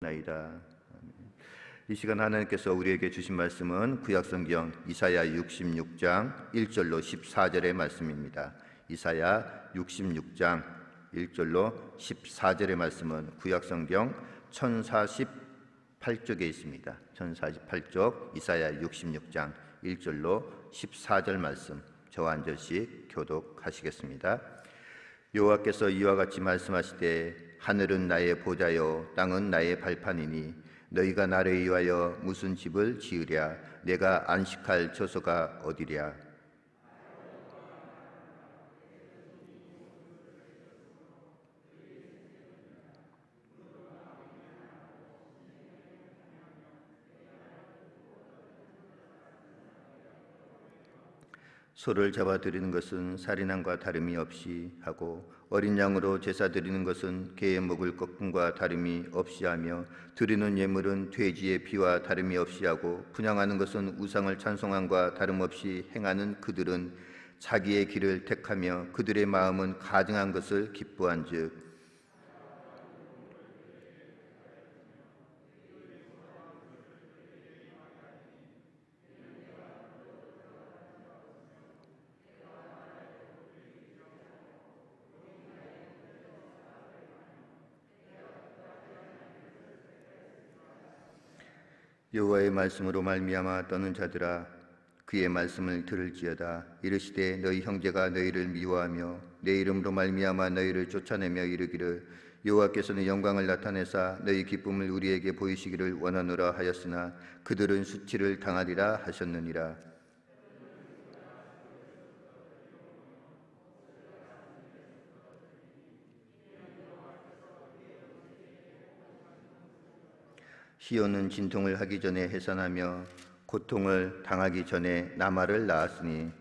나이다. 이 시간 하나님께서 우리에게 주신 말씀은 구약성경 이사야 66장 1절로 14절의 말씀입니다. 이사야 66장 1절로 14절의 말씀은 구약성경 1048쪽에 있습니다. 1048쪽 이사야 66장 1절로 14절 말씀 저와 한 절씩 교독하시겠습니다. 여호와께서 이와 같이 말씀하시되 하늘은 나의 보좌요 땅은 나의 발판이니 너희가 나를 위하여 무슨 집을 지으랴 내가 안식할 처소가 어디랴. 소를 잡아 드리는 것은 살인함과 다름이 없이 하고 어린 양으로 제사 드리는 것은 개의 먹을 것과 다름이 없이 하며 드리는 예물은 돼지의 피와 다름이 없이 하고 분향하는 것은 우상을 찬송함과 다름없이 행하는 그들은 자기의 길을 택하며 그들의 마음은 가증한 것을 기뻐한즉 여호와의 말씀으로 말미암아 떠는 자들아 그의 말씀을 들을지어다. 이르시되 너희 형제가 너희를 미워하며 내 이름으로 말미암아 너희를 쫓아내며 이르기를 여호와께서는 영광을 나타내사 너희 기쁨을 우리에게 보이시기를 원하노라 하였으나 그들은 수치를 당하리라 하셨느니라. 시온은 진통을 하기 전에 해산하며 고통을 당하기 전에 나말을 낳았으니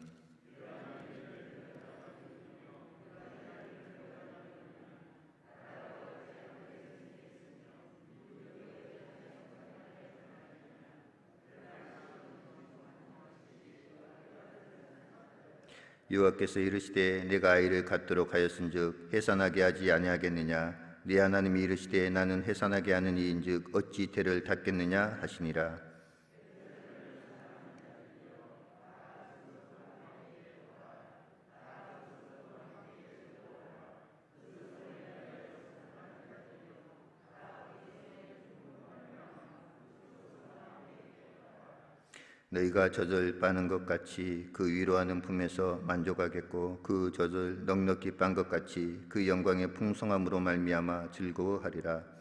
여호와께서 이르시되 내가 아이를 갖도록 하였은즉 해산하게 하지 아니하겠느냐. 네 하나님이 이르시되 나는 해산하게 하는 이인즉 어찌 태를 닫겠느냐 하시니라. 너희가 젖을 빠는 것 같이 그 위로하는 품에서 만족하겠고 그 젖을 넉넉히 빤 것 같이 그 영광의 풍성함으로 말미암아 즐거워하리라.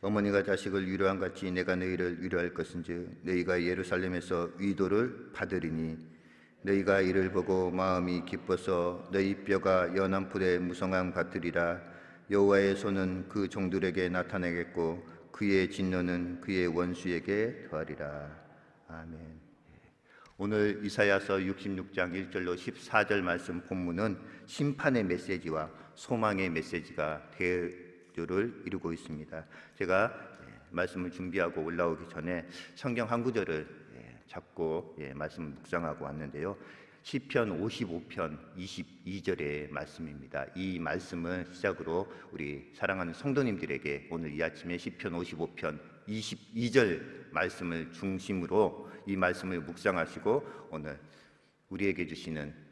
어머니가 자식을 위로한 같이 내가 너희를 위로할 것인즉 너희가 예루살렘에서 위도를 받으리니 너희가 이를 보고 마음이 기뻐서 너희 뼈가 연한 풀에 무성함 같으리라. 여호와의 손은 그 종들에게 나타내겠고 그의 진노는 그의 원수에게 더하리라. 아멘. 오늘 이사야서 66장 1절로 14절 말씀 본문은 심판의 메시지와 소망의 메시지가 를 이루고 있습니다. 제가 말씀을 준비하고 올라오기 전에 성경 한 구절을 잡고 말씀을 묵상하고 왔는데요. 시편 55편 22절의 말씀입니다. 이 말씀을 시작으로 우리 사랑하는 성도님들에게 오늘 이 아침에 시편 55편 22절 말씀을 중심으로 이 말씀을 묵상하시고 오늘 우리에게 주시는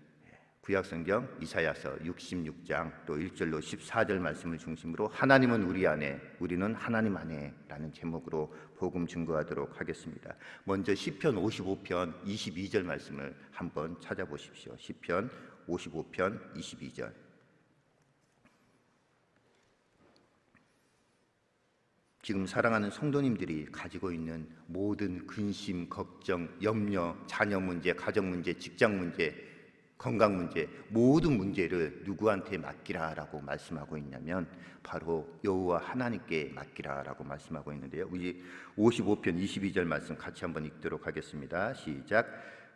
구약성경 이사야서 66장 또 1절로 14절 말씀을 중심으로 하나님은 우리 안에 우리는 하나님 안에 라는 제목으로 복음 증거하도록 하겠습니다. 먼저 시편 55편 22절 말씀을 한번 찾아보십시오. 시편 55편 22절. 지금 사랑하는 성도님들이 가지고 있는 모든 근심, 걱정, 염려, 자녀 문제, 가정 문제, 직장 문제, 건강 문제, 모든 문제를 누구한테 맡기라라고 말씀하고 있냐면 바로 여호와 하나님께 맡기라라고 말씀하고 있는데요. 우리 55편 22절 말씀 같이 한번 읽도록 하겠습니다. 시작.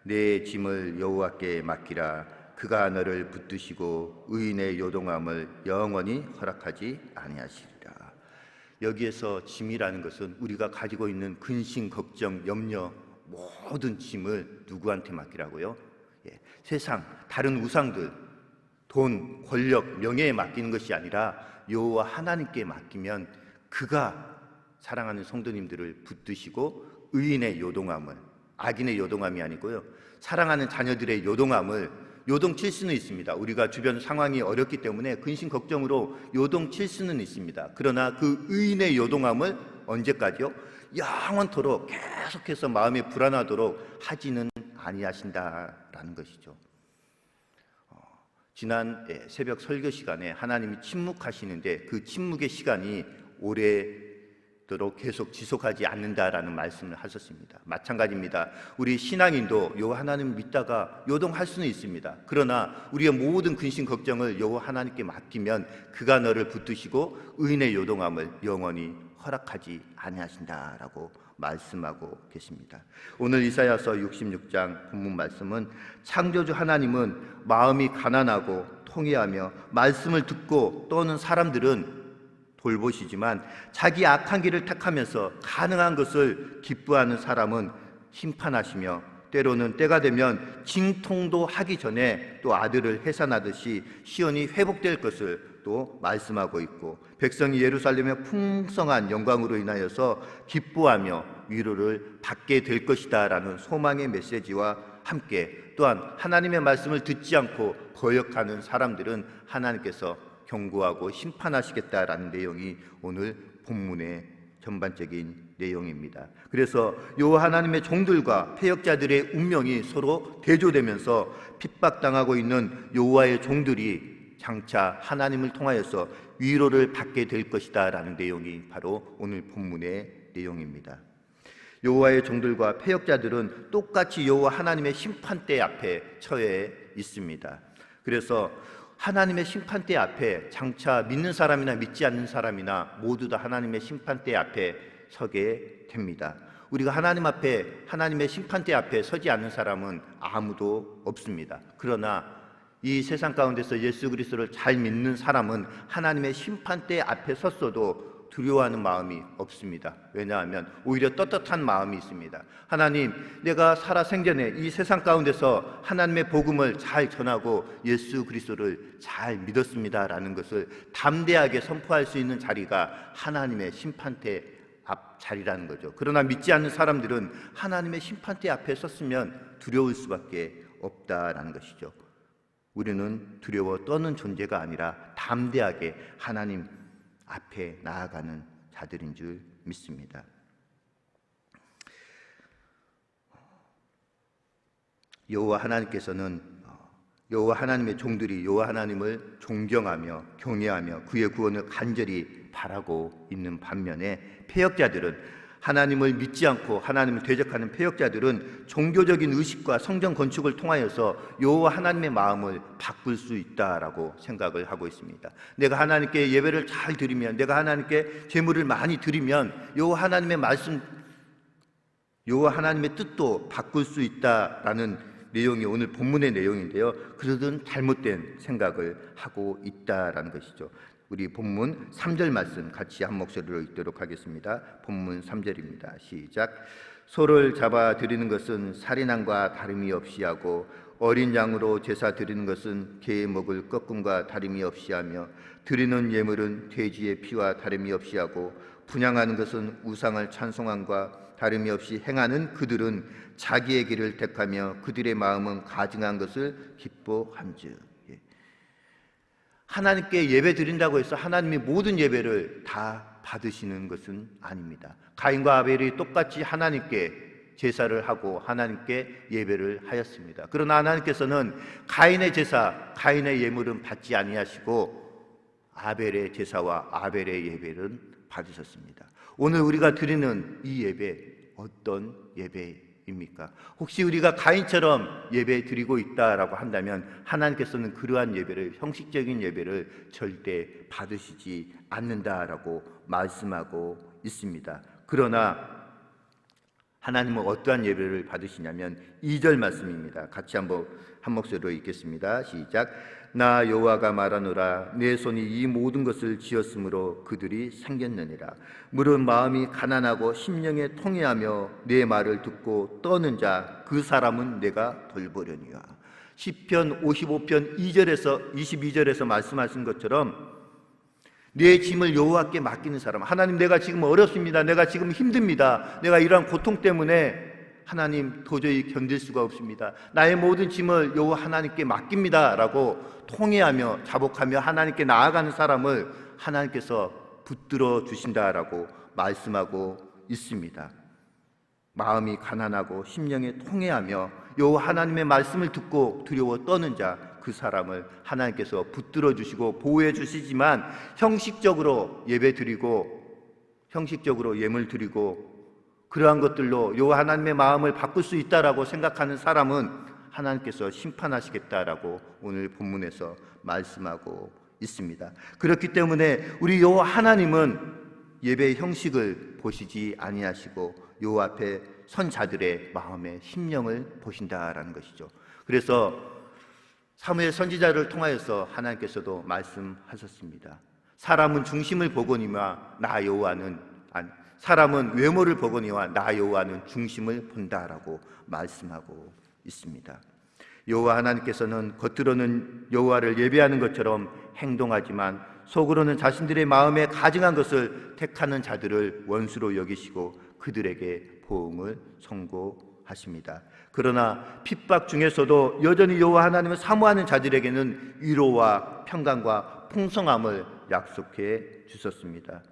내 짐을 여호와께 맡기라. 그가 너를 붙드시고 의인의 요동함을 영원히 허락하지 아니하시리라. 여기에서 짐이라는 것은 우리가 가지고 있는 근심, 걱정, 염려 모든 짐을 누구한테 맡기라고요? 세상, 다른 우상들, 돈, 권력, 명예에 맡기는 것이 아니라 여호와 하나님께 맡기면 그가 사랑하는 성도님들을 붙드시고 의인의 요동함을, 악인의 요동함이 아니고요, 사랑하는 자녀들의 요동함을 요동칠 수는 있습니다. 우리가 주변 상황이 어렵기 때문에 근심 걱정으로 요동칠 수는 있습니다. 그러나 그 의인의 요동함을 언제까지요? 영원토록 계속해서 마음이 불안하도록 하지는 아니하신다라는 것이죠. 지난 새벽 설교 시간에 하나님이 침묵하시는데 그 침묵의 시간이 오래도록 계속 지속하지 않는다라는 말씀을 하셨습니다. 마찬가지입니다. 우리 신앙인도 여호와 하나님을 믿다가 요동할 수는 있습니다. 그러나 우리의 모든 근심 걱정을 여호와 하나님께 맡기면 그가 너를 붙드시고 의인의 요동함을 영원히 허락하지 아니하신다라고 말씀하고 계십니다. 오늘 이사야서 66장 본문 말씀은 창조주 하나님은 마음이 가난하고 통회하며 말씀을 듣고 떠오는 사람들은 돌보시지만 자기 악한 길을 택하면서 가능한 것을 기뻐하는 사람은 심판하시며 때로는 때가 되면 진통도 하기 전에 또 아들을 해산하듯이 시온이 회복될 것을 또 말씀하고 있고, 백성이 예루살렘의 풍성한 영광으로 인하여서 기뻐하며 위로를 받게 될 것이다 라는 소망의 메시지와 함께 또한 하나님의 말씀을 듣지 않고 거역하는 사람들은 하나님께서 경고하고 심판하시겠다라는 내용이 오늘 본문의 전반적인 내용입니다. 그래서 여호와 하나님의 종들과 패역자들의 운명이 서로 대조되면서 핍박당하고 있는 여호와의 종들이 장차 하나님을 통하여서 위로를 받게 될 것이다 라는 내용이 바로 오늘 본문의 내용입니다. 여호와의 종들과 패역자들은 똑같이 여호와 하나님의 심판대 앞에 처해 있습니다. 그래서 하나님의 심판대 앞에 장차 믿는 사람이나 믿지 않는 사람이나 모두 다 하나님의 심판대 앞에 서게 됩니다. 우리가 하나님 앞에, 하나님의 심판대 앞에 서지 않는 사람은 아무도 없습니다. 그러나 이 세상 가운데서 예수 그리스도를 잘 믿는 사람은 하나님의 심판대 앞에 섰어도 두려워하는 마음이 없습니다. 왜냐하면 오히려 떳떳한 마음이 있습니다. 하나님, 내가 살아 생전에 이 세상 가운데서 하나님의 복음을 잘 전하고 예수 그리스도를 잘 믿었습니다라는 것을 담대하게 선포할 수 있는 자리가 하나님의 심판대 앞 자리라는 거죠. 그러나 믿지 않는 사람들은 하나님의 심판대 앞에 섰으면 두려울 수밖에 없다라는 것이죠. 우리는 두려워 떠는 존재가 아니라 담대하게 하나님 앞에 나아가는 자들인 줄 믿습니다. 여호와 하나님께서는 여호와 하나님의 종들이 여호와 하나님을 존경하며 경외하며 그의 구원을 간절히 바라고 있는 반면에 패역자들은, 하나님을 믿지 않고 하나님을 대적하는 패역자들은 종교적인 의식과 성전 건축을 통하여서 여호와 하나님의 마음을 바꿀 수 있다라고 생각을 하고 있습니다. 내가 하나님께 예배를 잘 드리면, 내가 하나님께 제물을 많이 드리면 여호와 하나님의 말씀, 여호와 하나님의 뜻도 바꿀 수 있다라는 내용이 오늘 본문의 내용인데요, 그러던 잘못된 생각을 하고 있다라는 것이죠. 우리 본문 3절 말씀 같이 한 목소리로 읽도록 하겠습니다. 본문 3절입니다. 시작. 소를 잡아 드리는 것은 살인함과 다름이 없이 하고 어린 양으로 제사 드리는 것은 개의 먹을 꺾음과 다름이 없이 하며 드리는 예물은 돼지의 피와 다름이 없이 하고 분향하는 것은 우상을 찬송함과 다름이 없이 행하는 그들은 자기의 길을 택하며 그들의 마음은 가증한 것을 기뻐함즉. 하나님께 예배 드린다고 해서 하나님이 모든 예배를 다 받으시는 것은 아닙니다. 가인과 아벨이 똑같이 하나님께 제사를 하고 하나님께 예배를 하였습니다. 그러나 하나님께서는 가인의 제사, 가인의 예물은 받지 아니하시고 아벨의 제사와 아벨의 예배는 받으셨습니다. 오늘 우리가 드리는 이 예배, 어떤 예배입니까? 혹시 우리가 가인처럼 예배 드리고 있다라고 한다면 하나님께서는 그러한 예배를, 형식적인 예배를 절대 받으시지 않는다라고 말씀하고 있습니다. 그러나 하나님은 어떠한 예배를 받으시냐면 2절 말씀입니다. 같이 한번 한 목소리로 읽겠습니다. 시작. 나 여호와가 말하노라. 내 손이 이 모든 것을 지었으므로 그들이 생겼느니라. 무릇 마음이 가난하고 심령에 통회하며 내 말을 듣고 떠는 자 그 사람은 내가 돌보려니와. 시편 55편 2절에서 22절에서 말씀하신 것처럼 내 짐을 여호와께 맡기는 사람, 하나님 내가 지금 어렵습니다, 내가 지금 힘듭니다, 내가 이러한 고통 때문에 하나님 도저히 견딜 수가 없습니다, 나의 모든 짐을 여호와 하나님께 맡깁니다 라고 통회하며 자복하며 하나님께 나아가는 사람을 하나님께서 붙들어 주신다라고 말씀하고 있습니다. 마음이 가난하고 심령에 통회하며 여호와 하나님의 말씀을 듣고 두려워 떠는 자 그 사람을 하나님께서 붙들어 주시고 보호해 주시지만 형식적으로 예배 드리고 형식적으로 예물 드리고 그러한 것들로 여호와 하나님의 마음을 바꿀 수 있다라고 생각하는 사람은 하나님께서 심판하시겠다라고 오늘 본문에서 말씀하고 있습니다. 그렇기 때문에 우리 여호와 하나님은 예배의 형식을 보시지 아니하시고 여호와 앞에 선 자들의 마음의 심령을 보신다라는 것이죠. 그래서 사무엘 선지자를 통하여서 하나님께서도 말씀하셨습니다. 사람은 중심을 보거니와 나 여호와는 사람은 외모를 보거니와 나 여호와는 중심을 본다라고 말씀하고 있습니다. 여호와 하나님께서는 겉으로는 여호와를 예배하는 것처럼 행동하지만 속으로는 자신들의 마음에 가증한 것을 택하는 자들을 원수로 여기시고 그들에게 보응을 선고하십니다. 그러나 핍박 중에서도 여전히 여호와 하나님을 사모하는 자들에게는 위로와 평강과 풍성함을 약속해 주셨습니다.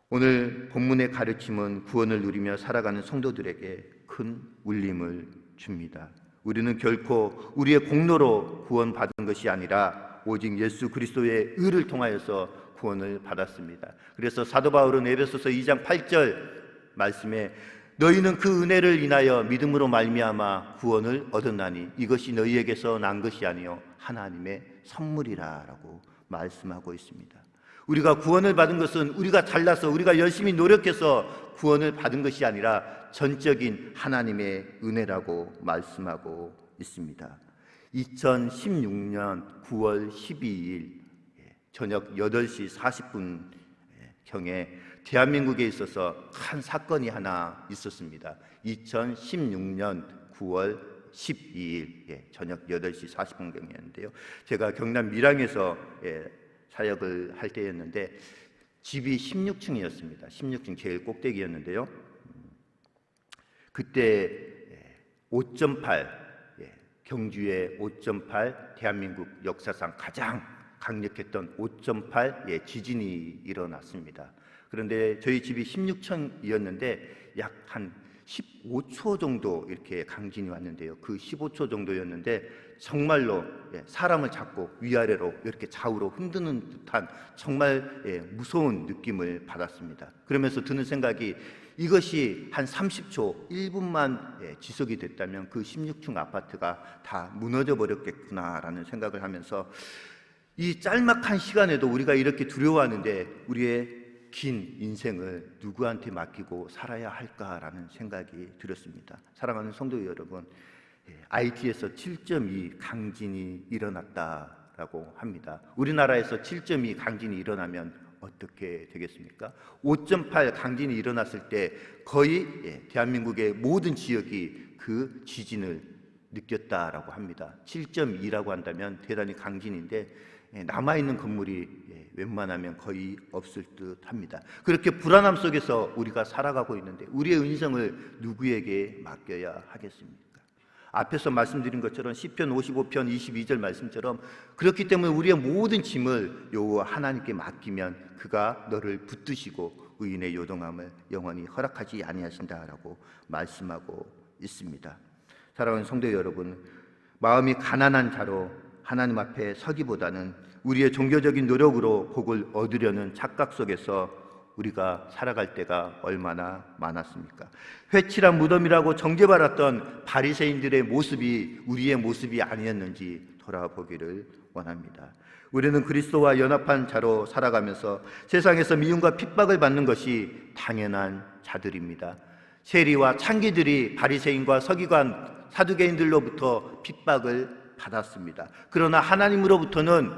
오늘 본문의 가르침은 구원을 누리며 살아가는 성도들에게 큰 울림을 줍니다. 우리는 결코 우리의 공로로 구원받은 것이 아니라 오직 예수 그리스도의 의를 통하여서 구원을 받았습니다. 그래서 사도 바울은 에베소서 2장 8절 말씀에 너희는 그 은혜를 인하여 믿음으로 말미암아 구원을 얻었나니 이것이 너희에게서 난 것이 아니요 하나님의 선물이라라고 말씀하고 있습니다. 우리가 구원을 받은 것은 우리가 잘나서 우리가 열심히 노력해서 구원을 받은 것이 아니라 전적인 하나님의 은혜라고 말씀하고 있습니다. 2016년 9월 12일 저녁 8시 40분경에 대한민국에 있어서 큰 사건이 하나 있었습니다. 2016년 9월 12일 저녁 8시 40분경이었는데요. 제가 경남 밀양에서 사역을 할 때였는데 집이 16층이었습니다. 16층 제일 꼭대기였는데요. 그때 5.8 경주의 5.8 대한민국 역사상 가장 강력했던 5.8 지진이 일어났습니다. 그런데 저희 집이 16층이었는데 약 한 15초 정도 이렇게 강진이 왔는데요. 그 15초 정도였는데 정말로 사람을 잡고 위아래로 이렇게 좌우로 흔드는 듯한 정말 무서운 느낌을 받았습니다. 그러면서 드는 생각이 이것이 한 30초, 1분만 지속이 됐다면 그 16층 아파트가 다 무너져 버렸겠구나라는 생각을 하면서 이 짤막한 시간에도 우리가 이렇게 두려워하는데 우리의 긴 인생을 누구한테 맡기고 살아야 할까라는 생각이 들었습니다. 사랑하는 성도 여러분, IT에서 7.2 강진이 일어났다라고 합니다. 우리나라에서 7.2 강진이 일어나면 어떻게 되겠습니까? 5.8 강진이 일어났을 때 거의 대한민국의 모든 지역이 그 지진을 느꼈다라고 합니다. 7.2라고 한다면 대단히 강진인데 남아있는 건물이 웬만하면 거의 없을 듯 합니다. 그렇게 불안함 속에서 우리가 살아가고 있는데 우리의 인생을 누구에게 맡겨야 하겠습니까? 앞에서 말씀드린 것처럼 시편 55편 22절 말씀처럼 그렇기 때문에 우리의 모든 짐을 여호와 하나님께 맡기면 그가 너를 붙드시고 의인의 요동함을 영원히 허락하지 아니하신다라고 말씀하고 있습니다. 사랑하는 성도 여러분, 마음이 가난한 자로 하나님 앞에 서기보다는 우리의 종교적인 노력으로 복을 얻으려는 착각 속에서 우리가 살아갈 때가 얼마나 많았습니까? 회칠한 무덤이라고 정죄받았던 바리새인들의 모습이 우리의 모습이 아니었는지 돌아보기를 원합니다. 우리는 그리스도와 연합한 자로 살아가면서 세상에서 미움과 핍박을 받는 것이 당연한 자들입니다. 세리와 창기들이 바리새인과 서기관, 사두개인들로부터 핍박을 받았습니다. 그러나 하나님으로부터는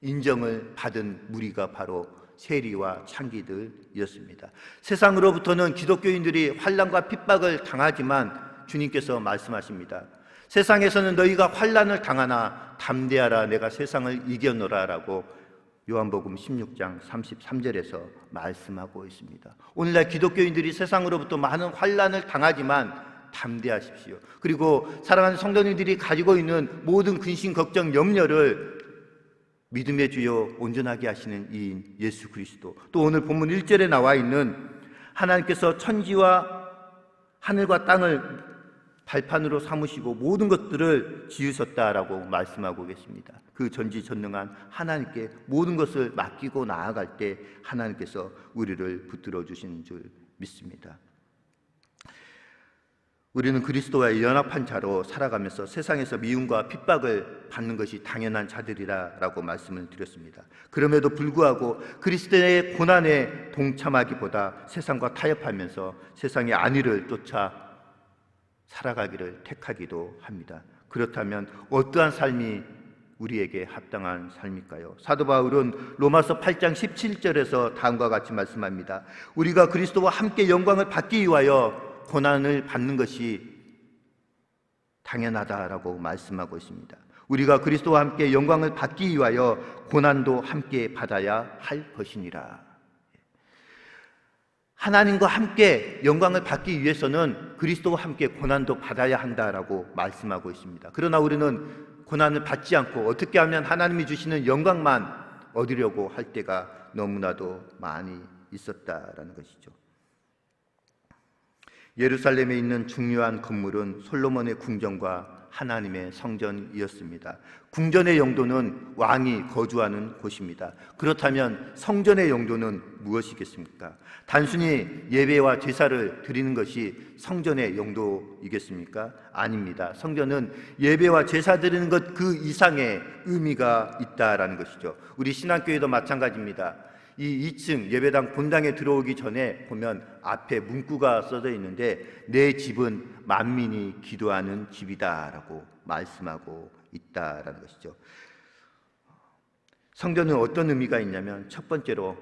인정을 받은 무리가 바로 세리와 창기들이었습니다. 세상으로부터는 기독교인들이 환난과 핍박을 당하지만 주님께서 말씀하십니다. 세상에서는 너희가 환난을 당하나 담대하라, 내가 세상을 이겨노라 라고 요한복음 16장 33절에서 말씀하고 있습니다. 오늘날 기독교인들이 세상으로부터 많은 환난을 당하지만 담대하십시오. 그리고 사랑하는 성도님들이 가지고 있는 모든 근심, 걱정, 염려를 믿음의 주요 온전하게 하시는 이인 예수 그리스도, 또 오늘 본문 1절에 나와 있는 하나님께서 천지와 하늘과 땅을 발판으로 삼으시고 모든 것들을 지으셨다라고 말씀하고 계십니다. 그 전지전능한 하나님께 모든 것을 맡기고 나아갈 때 하나님께서 우리를 붙들어 주시는 줄 믿습니다. 우리는 그리스도와의 연합한 자로 살아가면서 세상에서 미움과 핍박을 받는 것이 당연한 자들이라고 말씀을 드렸습니다. 그럼에도 불구하고 그리스도의 고난에 동참하기보다 세상과 타협하면서 세상의 안위를 쫓아 살아가기를 택하기도 합니다. 그렇다면 어떠한 삶이 우리에게 합당한 삶일까요? 사도 바울은 로마서 8장 17절에서 다음과 같이 말씀합니다. 우리가 그리스도와 함께 영광을 받기 위하여 고난을 받는 것이 당연하다라고 말씀하고 있습니다. 우리가 그리스도와 함께 영광을 받기 위하여 고난도 함께 받아야 할 것이니라. 하나님과 함께 영광을 받기 위해서는 그리스도와 함께 고난도 받아야 한다라고 말씀하고 있습니다. 그러나 우리는 고난을 받지 않고 어떻게 하면 하나님이 주시는 영광만 얻으려고 할 때가 너무나도 많이 있었다라는 것이죠. 예루살렘에 있는 중요한 건물은 솔로몬의 궁전과 하나님의 성전이었습니다. 궁전의 용도는 왕이 거주하는 곳입니다. 그렇다면 성전의 용도는 무엇이겠습니까? 단순히 예배와 제사를 드리는 것이 성전의 용도이겠습니까? 아닙니다. 성전은 예배와 제사 드리는 것 그 이상의 의미가 있다라는 것이죠. 우리 신앙교회도 마찬가지입니다. 이 2층 예배당 본당에 들어오기 전에 보면 앞에 문구가 써져 있는데 내 집은 만민이 기도하는 집이다라고 말씀하고 있다라는 것이죠. 성전은 어떤 의미가 있냐면 첫 번째로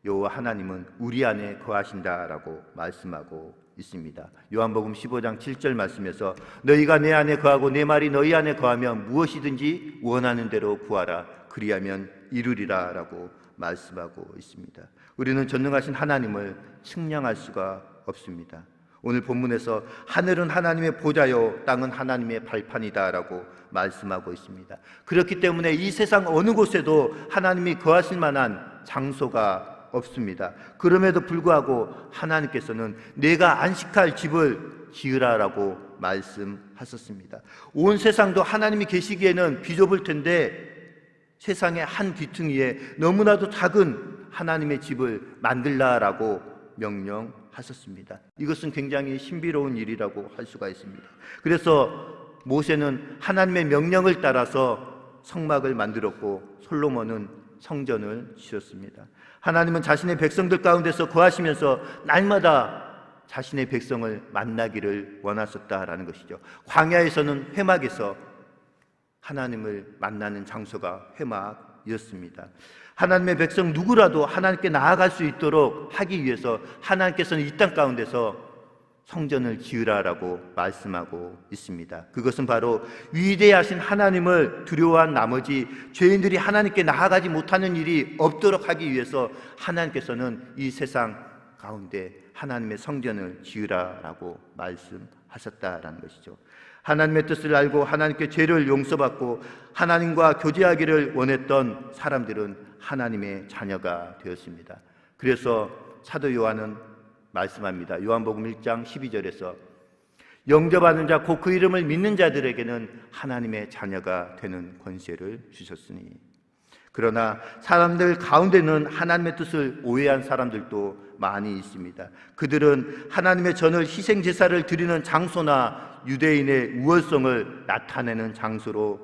여호와 하나님은 우리 안에 거하신다라고 말씀하고 있습니다. 요한복음 15장 7절 말씀에서 너희가 내 안에 거하고 내 말이 너희 안에 거하면 무엇이든지 원하는 대로 구하라 그리하면 이루리라 라고 말씀하고 있습니다. 우리는 전능하신 하나님을 측량할 수가 없습니다. 오늘 본문에서 하늘은 하나님의 보좌요 땅은 하나님의 발판이다 라고 말씀하고 있습니다. 그렇기 때문에 이 세상 어느 곳에도 하나님이 거하실 만한 장소가 없습니다. 그럼에도 불구하고 하나님께서는 내가 안식할 집을 지으라라고 말씀하셨습니다. 온 세상도 하나님이 계시기에는 비좁을 텐데 세상의 한 귀퉁이에 너무나도 작은 하나님의 집을 만들라라고 명령하셨습니다. 이것은 굉장히 신비로운 일이라고 할 수가 있습니다. 그래서 모세는 하나님의 명령을 따라서 성막을 만들었고 솔로몬은 성전을 지었습니다. 하나님은 자신의 백성들 가운데서 거하시면서 날마다 자신의 백성을 만나기를 원하셨다라는 것이죠. 광야에서는 회막에서 하나님을 만나는 장소가 회막이었습니다. 하나님의 백성 누구라도 하나님께 나아갈 수 있도록 하기 위해서 하나님께서는 이 땅 가운데서 성전을 지으라라고 말씀하고 있습니다. 그것은 바로 위대하신 하나님을 두려워한 나머지 죄인들이 하나님께 나아가지 못하는 일이 없도록 하기 위해서 하나님께서는 이 세상 가운데 하나님의 성전을 지으라라고 말씀하셨다라는 것이죠. 하나님의 뜻을 알고 하나님께 죄를 용서받고 하나님과 교제하기를 원했던 사람들은 하나님의 자녀가 되었습니다. 그래서 사도 요한은 말씀합니다. 요한복음 1장 12절에서 영접하는 자 곧 그 이름을 믿는 자들에게는 하나님의 자녀가 되는 권세를 주셨으니. 그러나 사람들 가운데는 하나님의 뜻을 오해한 사람들도 많이 있습니다. 그들은 하나님의 전을 희생 제사를 드리는 장소나 유대인의 우월성을 나타내는 장소로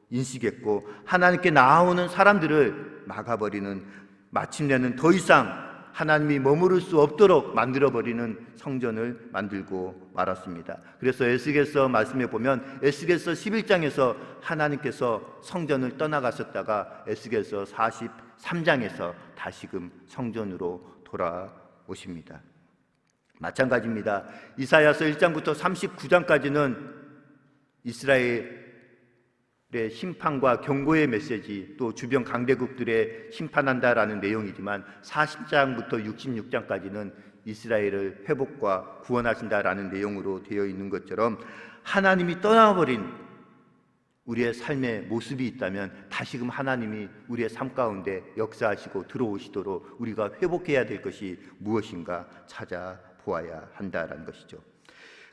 인식했고 하나님께 나아오는 사람들을 막아버리는, 마침내는 더 이상 하나님이 머무를 수 없도록 만들어버리는 성전을 만들고 말았습니다. 그래서 에스겔서 말씀에 보면 에스겔서 11장에서 하나님께서 성전을 떠나가셨다가 에스겔서 43장에서 다시금 성전으로 돌아오십니다. 마찬가지입니다. 이사야서 1장부터 39장까지는 이스라엘의 심판과 경고의 메시지, 또 주변 강대국들의 심판한다라는 내용이지만 40장부터 66장까지는 이스라엘을 회복과 구원하신다라는 내용으로 되어 있는 것처럼 하나님이 떠나버린 우리의 삶의 모습이 있다면 다시금 하나님이 우리의 삶 가운데 역사하시고 들어오시도록 우리가 회복해야 될 것이 무엇인가 찾아보아야 한다라는 것이죠.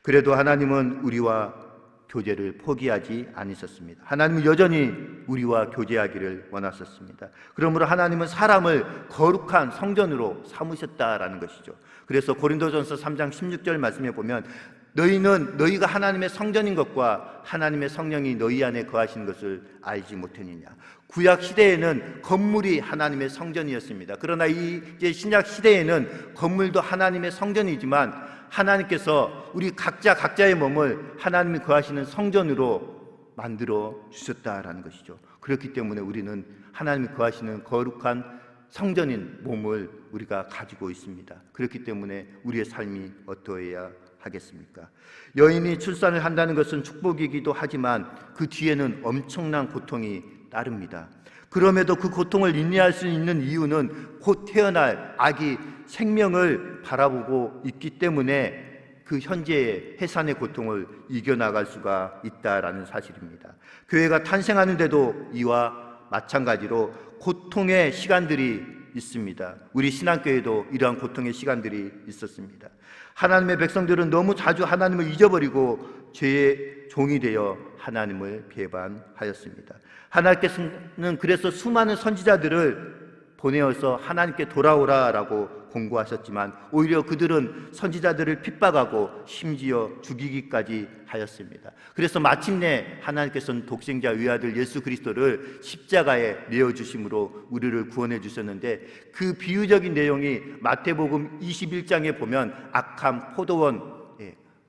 그래도 하나님은 우리와 교제를 포기하지 않으셨습니다. 하나님은 여전히 우리와 교제하기를 원하셨습니다. 그러므로 하나님은 사람을 거룩한 성전으로 삼으셨다라는 것이죠. 그래서 고린도전서 3장 16절 말씀에 보면 너희가 하나님의 성전인 것과 하나님의 성령이 너희 안에 거하시는 것을 알지 못했느냐. 구약 시대에는 건물이 하나님의 성전이었습니다. 그러나 이제 신약 시대에는 건물도 하나님의 성전이지만 하나님께서 우리 각자의 몸을 하나님이 거하시는 성전으로 만들어 주셨다라는 것이죠. 그렇기 때문에 우리는 하나님이 거하시는 거룩한 성전인 몸을 우리가 가지고 있습니다. 그렇기 때문에 우리의 삶이 어떠해야 하겠습니까? 여인이 출산을 한다는 것은 축복이기도 하지만 그 뒤에는 엄청난 고통이 따릅니다. 그럼에도 그 고통을 인내할 수 있는 이유는 곧 태어날 아기 생명을 바라보고 있기 때문에 그 현재의 해산의 고통을 이겨나갈 수가 있다라는 사실입니다. 교회가 탄생하는데도 이와 마찬가지로 고통의 시간들이 있습니다. 우리 신앙교회도 이러한 고통의 시간들이 있었습니다. 하나님의 백성들은 너무 자주 하나님을 잊어버리고 죄의 종이 되어 하나님을 배반하였습니다. 하나님께서는 그래서 수많은 선지자들을 보내어서 하나님께 돌아오라라고 공고하셨지만 오히려 그들은 선지자들을 핍박하고 심지어 죽이기까지 하였습니다. 그래서 마침내 하나님께서는 독생자 외아들 예수 그리스도를 십자가에 내어주심으로 우리를 구원해 주셨는데 그 비유적인 내용이 마태복음 21장에 보면 악한 포도원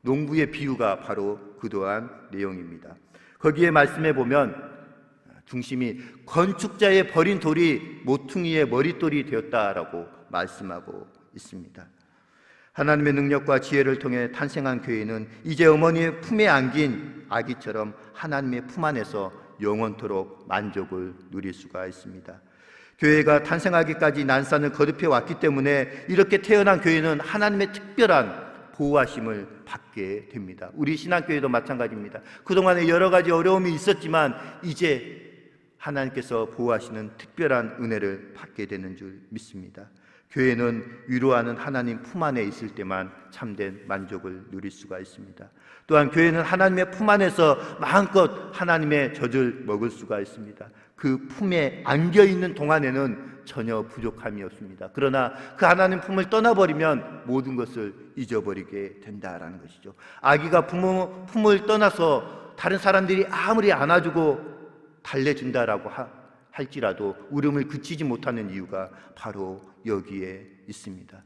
농부의 비유가 바로 그러한 내용입니다. 거기에 말씀해 보면 중심이 건축자의 버린 돌이 모퉁이의 머릿돌이 되었다라고 말씀하고 있습니다. 하나님의 능력과 지혜를 통해 탄생한 교회는 이제 어머니의 품에 안긴 아기처럼 하나님의 품 안에서 영원토록 만족을 누릴 수가 있습니다. 교회가 탄생하기까지 난산을 거듭해 왔기 때문에 이렇게 태어난 교회는 하나님의 특별한 보호하심을 받게 됩니다. 우리 신앙교회도 마찬가지입니다. 그동안에 여러 가지 어려움이 있었지만 이제 하나님께서 보호하시는 특별한 은혜를 받게 되는 줄 믿습니다. 교회는 위로하는 하나님 품 안에 있을 때만 참된 만족을 누릴 수가 있습니다. 또한 교회는 하나님의 품 안에서 마음껏 하나님의 젖을 먹을 수가 있습니다. 그 품에 안겨있는 동안에는 전혀 부족함이 없습니다. 그러나 그 하나님 품을 떠나버리면 모든 것을 잊어버리게 된다라는 것이죠. 아기가 부모 품을 떠나서 다른 사람들이 아무리 안아주고 달래준다라고 할지라도 울음을 그치지 못하는 이유가 바로 여기에 있습니다.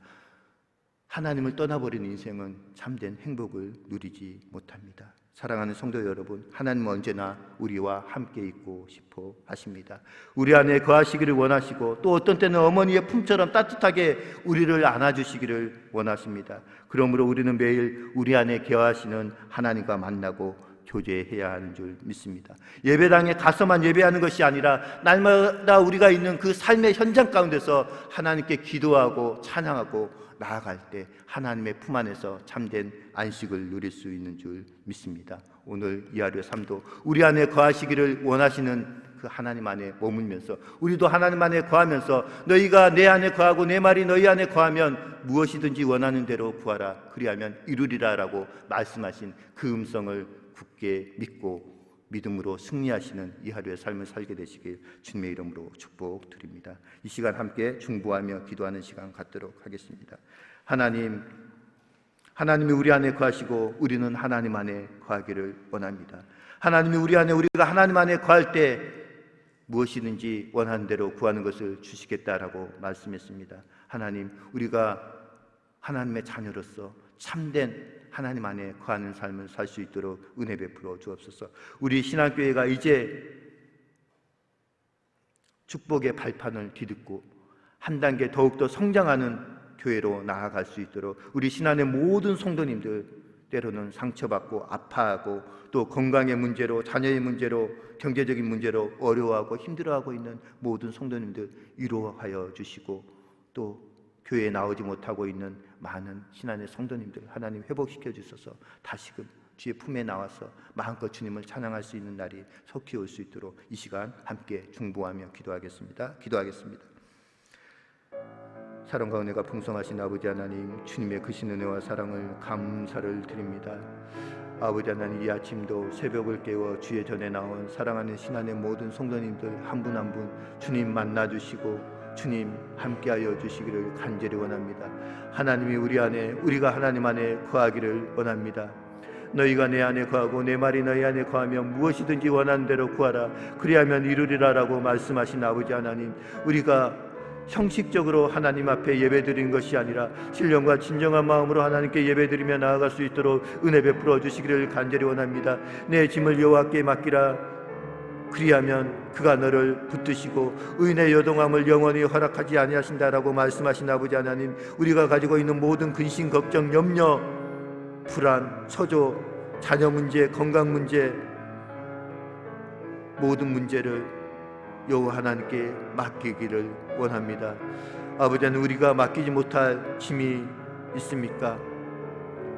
하나님을 떠나버린 인생은 참된 행복을 누리지 못합니다. 사랑하는 성도 여러분, 하나님은 언제나 우리와 함께 있고 싶어 하십니다. 우리 안에 거하시기를 원하시고 또 어떤 때는 어머니의 품처럼 따뜻하게 우리를 안아주시기를 원하십니다. 그러므로 우리는 매일 우리 안에 거하시는 하나님과 만나고 교제해야 하는 줄 믿습니다. 예배당에 가서만 예배하는 것이 아니라 날마다 우리가 있는 그 삶의 현장 가운데서 하나님께 기도하고 찬양하고 나아갈 때 하나님의 품 안에서 참된 안식을 누릴 수 있는 줄 믿습니다. 오늘 이 하루의 삶도 우리 안에 거하시기를 원하시는 그 하나님 안에 머물면서 우리도 하나님 안에 거하면서 너희가 내 안에 거하고 내 말이 너희 안에 거하면 무엇이든지 원하는 대로 구하라 그리하면 이루리라 라고 말씀하신 그 음성을 굳게 믿고 믿음으로 승리하시는 이 하루의 삶을 살게 되시길 주님의 이름으로 축복드립니다. 이 시간 함께 중보하며 기도하는 시간 갖도록 하겠습니다. 하나님이 우리 안에 거하시고 우리는 하나님 안에 거하기를 원합니다. 하나님이 우리 안에 우리가 하나님 안에 거할 때 무엇이든지 원하는 대로 구하는 것을 주시겠다라고 말씀했습니다. 하나님, 우리가 하나님의 자녀로서 참된 하나님 안에 거하는 삶을 살 수 있도록 은혜 베풀어 주옵소서. 우리 신앙교회가 이제 축복의 발판을 디딛고 한 단계 더욱더 성장하는 교회로 나아갈 수 있도록 우리 신안의 모든 성도님들, 때로는 상처받고 아파하고 또 건강의 문제로, 자녀의 문제로, 경제적인 문제로 어려워하고 힘들어하고 있는 모든 성도님들 위로하여 주시고, 또 교회에 나오지 못하고 있는 많은 신안의 성도님들 하나님 회복시켜 주셔서 다시금 주의 품에 나와서 마음껏 주님을 찬양할 수 있는 날이 속히 올 수 있도록 이 시간 함께 중보하며 기도하겠습니다. 사랑과 은혜가 풍성하신 아버지 하나님, 주님의 크신 은혜와 사랑을 감사를 드립니다. 아버지 하나님, 이 아침도 새벽을 깨워 주의 전에 나온 사랑하는 신안의 모든 성도님들 한 분 한 분 주님 만나주시고 주님 함께하여 주시기를 간절히 원합니다. 하나님이 우리 안에, 우리가 하나님 안에 거하기를 원합니다. 너희가 내 안에 거하고 내 말이 너희 안에 거하면 무엇이든지 원하는 대로 구하라 그리하면 이루리라라고 말씀하신 아버지 하나님, 우리가 형식적으로 하나님 앞에 예배드리는 것이 아니라 신령과 진정한 마음으로 하나님께 예배드리며 나아갈 수 있도록 은혜 베풀어 주시기를 간절히 원합니다. 내 짐을 여호와께 맡기라 그리하면 그가 너를 붙드시고 의인의 여동함을 영원히 허락하지 아니하신다라고 말씀하신 아버지 하나님, 우리가 가지고 있는 모든 근심, 걱정, 염려, 불안, 처조, 자녀 문제, 건강 문제, 모든 문제를 여호와 하나님께 맡기기를 원합니다. 아버지 하나님, 우리가 맡기지 못할 짐이 있습니까?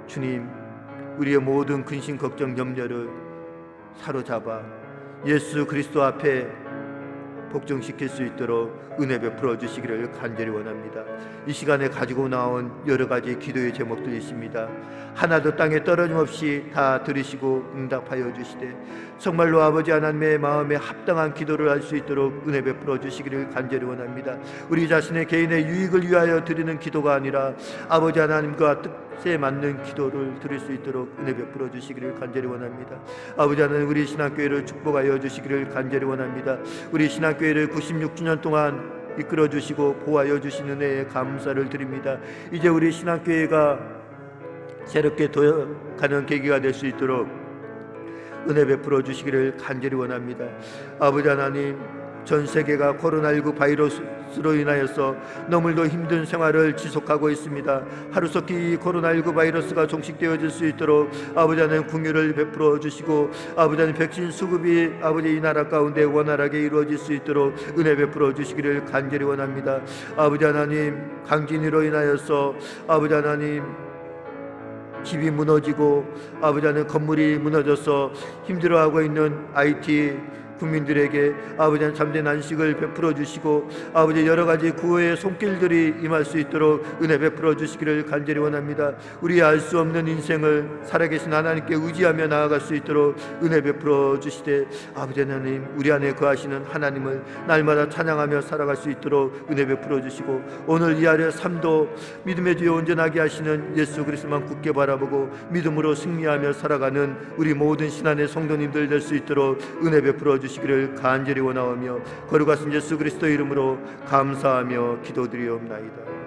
주님, 우리의 모든 근심, 걱정, 염려를 사로잡아 예수 그리스도 앞에 복종시킬 수 있도록 은혜 베풀어 주시기를 간절히 원합니다. 이 시간에 가지고 나온 여러 가지 기도의 제목들이 있습니다. 하나도 땅에 떨어짐 없이 다 들으시고 응답하여 주시되 정말로 아버지 하나님의 마음에 합당한 기도를 할 수 있도록 은혜 베풀어 주시기를 간절히 원합니다. 우리 자신의 개인의 유익을 위하여 드리는 기도가 아니라 아버지 하나님과 뜻에 맞는 기도를 드릴 수 있도록 은혜 베풀어 주시기를 간절히 원합니다. 아버지 하나님, 우리 신앙교회를 축복하여 주시기를 간절히 원합니다. 우리 신앙교회를 96주년 동안 이끌어 주시고 보호하여 주신 은혜에 감사를 드립니다. 이제 우리 신앙교회가 새롭게 도약하는 계기가 될 수 있도록 은혜 베풀어 주시기를 간절히 원합니다. 아버지 하나님, 전 세계가 코로나19 바이러스로 인하여서 너무도 힘든 생활을 지속하고 있습니다. 하루속히 코로나19 바이러스가 종식되어질 수 있도록 아버지 하나님 긍휼을 베풀어 주시고, 아버지 하나님 백신 수급이 아버지 이 나라 가운데 원활하게 이루어질 수 있도록 은혜 베풀어 주시기를 간절히 원합니다. 아버지 하나님, 강진으로 인하여서 아버지 하나님 집이 무너지고 아버지 하나님 건물이 무너져서 힘들어하고 있는 IT 국민들에게 아버지 하나님 잠든 안식을 베풀어 주시고 아버지 여러 가지 구호의 손길들이 임할 수 있도록 은혜 베풀어 주시기를 간절히 원합니다. 우리의 알 수 없는 인생을 살아계신 하나님께 의지하며 나아갈 수 있도록 은혜 베풀어 주시되 아버지 하나님, 우리 안에 거하시는 하나님을 날마다 찬양하며 살아갈 수 있도록 은혜 베풀어 주시고 오늘 이 아래 삶도 믿음의 뒤에 온전하게 하시는 예수 그리스도만 굳게 바라보고 믿음으로 승리하며 살아가는 우리 모든 신안의 성도님들 될 수 있도록 은혜 베풀어 주시기를 간절히 원하오며 거룩하신 예수 그리스도 이름으로 감사하며 기도드리옵나이다.